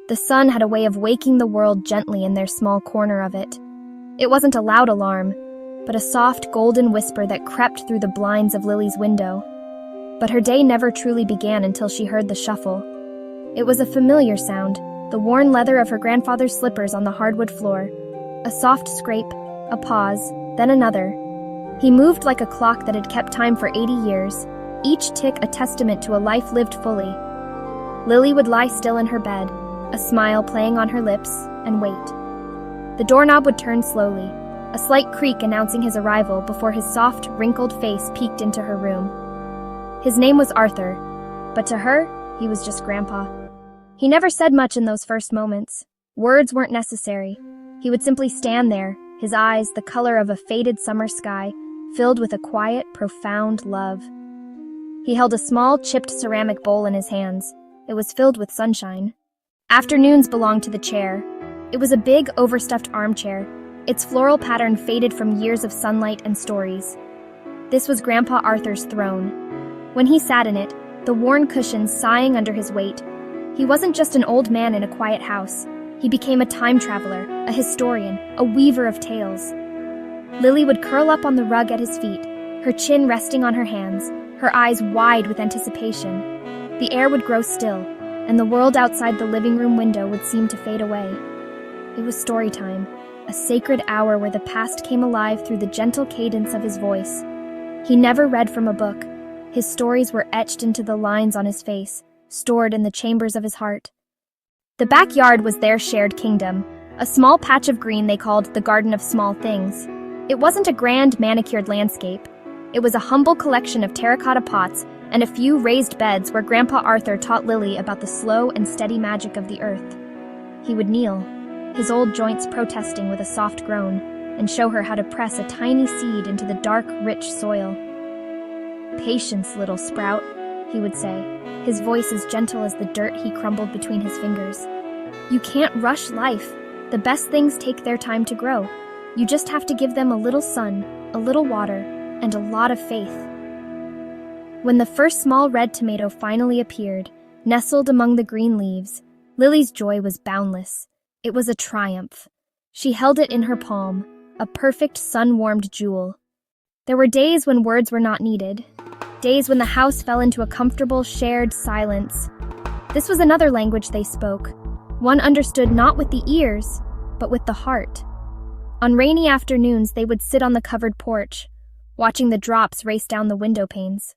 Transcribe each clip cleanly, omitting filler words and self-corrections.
The sun had a way of waking the world gently in their small corner of it. It wasn't a loud alarm, but a soft golden whisper that crept through the blinds of Lily's window. But her day never truly began until she heard the shuffle. It was a familiar sound, the worn leather of her grandfather's slippers on the hardwood floor. A soft scrape, a pause, then another. He moved like a clock that had kept time for 80 years, each tick a testament to a life lived fully. Lily would lie still in her bed, a smile playing on her lips, and wait. The doorknob would turn slowly, a slight creak announcing his arrival before his soft, wrinkled face peeked into her room. His name was Arthur, but to her, he was just Grandpa. He never said much in those first moments. Words weren't necessary. He would simply stand there, his eyes the color of a faded summer sky, filled with a quiet, profound love. He held a small, chipped ceramic bowl in his hands. It was filled with sunshine. Afternoons belonged to the chair. It was a big, overstuffed armchair, its floral pattern faded from years of sunlight and stories. This was Grandpa Arthur's throne. When he sat in it, the worn cushions sighing under his weight, he wasn't just an old man in a quiet house. He became a time traveler, a historian, a weaver of tales. Lily would curl up on the rug at his feet, her chin resting on her hands, her eyes wide with anticipation. The air would grow still, and the world outside the living room window would seem to fade away. It was story time, a sacred hour where the past came alive through the gentle cadence of his voice. He never read from a book. His stories were etched into the lines on his face, stored in the chambers of his heart. The backyard was their shared kingdom, a small patch of green they called the Garden of Small Things. It wasn't a grand, manicured landscape. It was a humble collection of terracotta pots and a few raised beds where Grandpa Arthur taught Lily about the slow and steady magic of the earth. He would kneel, his old joints protesting with a soft groan, and show her how to press a tiny seed into the dark, rich soil. "Patience, little sprout," he would say, his voice as gentle as the dirt he crumbled between his fingers. "You can't rush life. The best things take their time to grow. You just have to give them a little sun, a little water, and a lot of faith." When the first small red tomato finally appeared, nestled among the green leaves, Lily's joy was boundless. It was a triumph. She held it in her palm, a perfect sun-warmed jewel. There were days when words were not needed, days when the house fell into a comfortable, shared silence. This was another language they spoke, one understood not with the ears, but with the heart. On rainy afternoons, they would sit on the covered porch, watching the drops race down the window panes.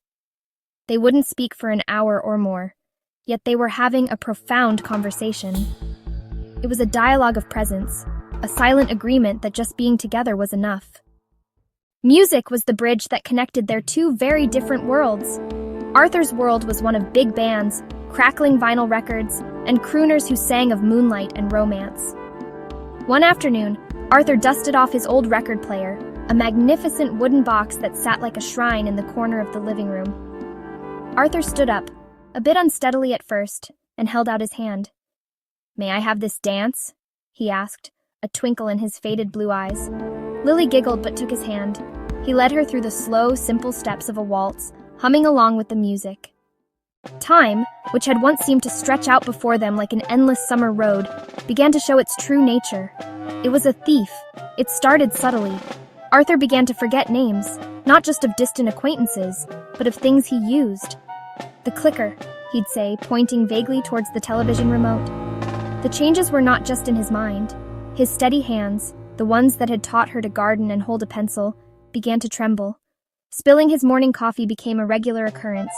They wouldn't speak for an hour or more, yet they were having a profound conversation. It was a dialogue of presence, a silent agreement that just being together was enough. Music was the bridge that connected their two very different worlds. Arthur's world was one of big bands, crackling vinyl records, and crooners who sang of moonlight and romance. One afternoon, Arthur dusted off his old record player, a magnificent wooden box that sat like a shrine in the corner of the living room. Arthur stood up, a bit unsteadily at first, and held out his hand. "May I have this dance?" he asked, a twinkle in his faded blue eyes. Lily giggled but took his hand. He led her through the slow, simple steps of a waltz, humming along with the music. Time, which had once seemed to stretch out before them like an endless summer road, began to show its true nature. It was a thief. It started subtly. Arthur began to forget names, not just of distant acquaintances, but of things he used. "The clicker," he'd say, pointing vaguely towards the television remote. The changes were not just in his mind. His steady hands, the ones that had taught her to garden and hold a pencil, began to tremble. Spilling his morning coffee became a regular occurrence,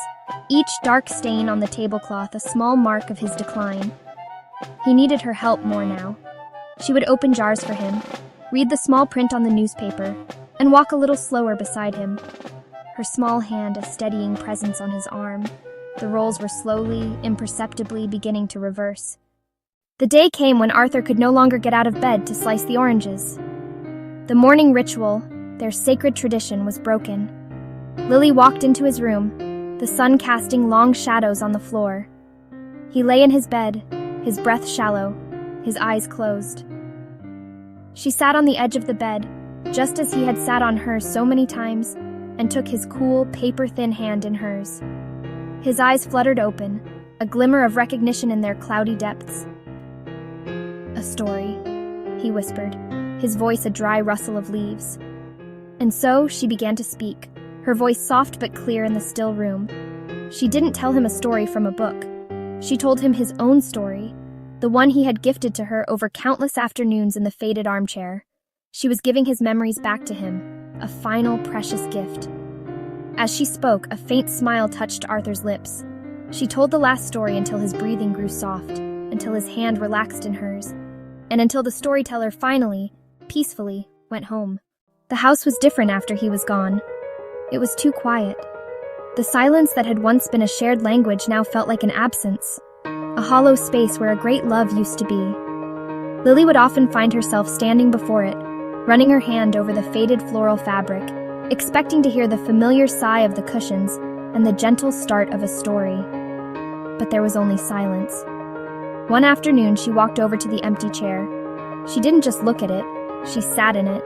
each dark stain on the tablecloth a small mark of his decline. He needed her help more now. She would open jars for him, read the small print on the newspaper, and walk a little slower beside him. Her small hand a steadying presence on his arm. The roles were slowly, imperceptibly beginning to reverse. The day came when Arthur could no longer get out of bed to slice the oranges. The morning ritual, their sacred tradition, was broken. Lily walked into his room, the sun casting long shadows on the floor. He lay in his bed, his breath shallow, his eyes closed. She sat on the edge of the bed, just as he had sat on hers so many times, and took his cool, paper-thin hand in hers. His eyes fluttered open, a glimmer of recognition in their cloudy depths. A story, he whispered, his voice a dry rustle of leaves. And so she began to speak, her voice soft but clear in the still room. She didn't tell him a story from a book. She told him his own story, the one he had gifted to her over countless afternoons in the faded armchair. She was giving his memories back to him, a final precious gift. As she spoke, a faint smile touched Arthur's lips. She told the last story until his breathing grew soft, until his hand relaxed in hers, and until the storyteller finally, peacefully, went home. The house was different after he was gone. It was too quiet. The silence that had once been a shared language now felt like an absence, a hollow space where a great love used to be. Lily would often find herself standing before it, running her hand over the faded floral fabric, expecting to hear the familiar sigh of the cushions and the gentle start of a story. But there was only silence. One afternoon, she walked over to the empty chair. She didn't just look at it, she sat in it.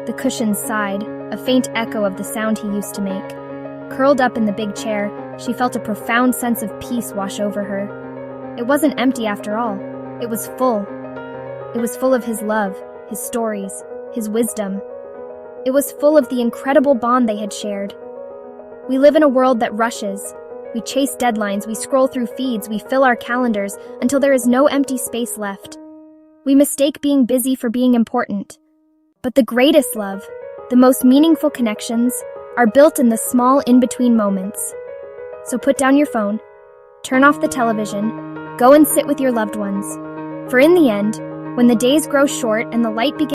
The cushions sighed, a faint echo of the sound he used to make. Curled up in the big chair, she felt a profound sense of peace wash over her. It wasn't empty after all. It was full. It was full of his love, his stories, his wisdom. It was full of the incredible bond they had shared. We live in a world that rushes. We chase deadlines, we scroll through feeds, we fill our calendars until there is no empty space left. We mistake being busy for being important. But the greatest love, the most meaningful connections, are built in the small in-between moments. So put down your phone, turn off the television, go and sit with your loved ones. For in the end, when the days grow short and the light begins